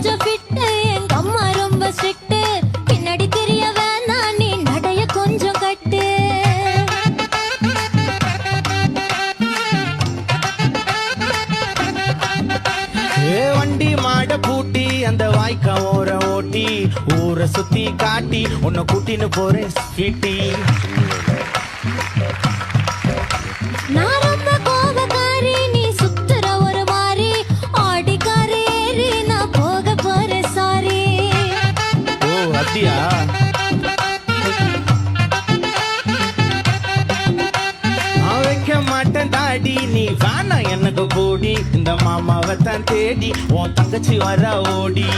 கொஞ்சம் ஃபிட்டு எங்க அம்மா ரொம்ப ஸ்ட்ரிக்ட் பின்னாடி தெரிய வேணாம் நீ நடைய கொஞ்சம் கட்டு வண்டி மாட பூட்டி அந்த வாய்க்கா ஓர ஓட்டி ஊரை சுத்தி காட்டி உன்னை கூட்டின்னு போறேன் ஸ்வீட்டி நான் ரொம்ப கோபக்காரி நீ சுத்துற ஒரு மாதிரி ஆடிக்காரி ஏறி நான் போக போறேன் சாரி ஓ அப்படியா நான் வைக்க மாட்டேன் தாடி நீ வேணா எனக்கு போடி இந்த மாமாவை தான் தேடி உன் தங்கச்சி வர ஓடி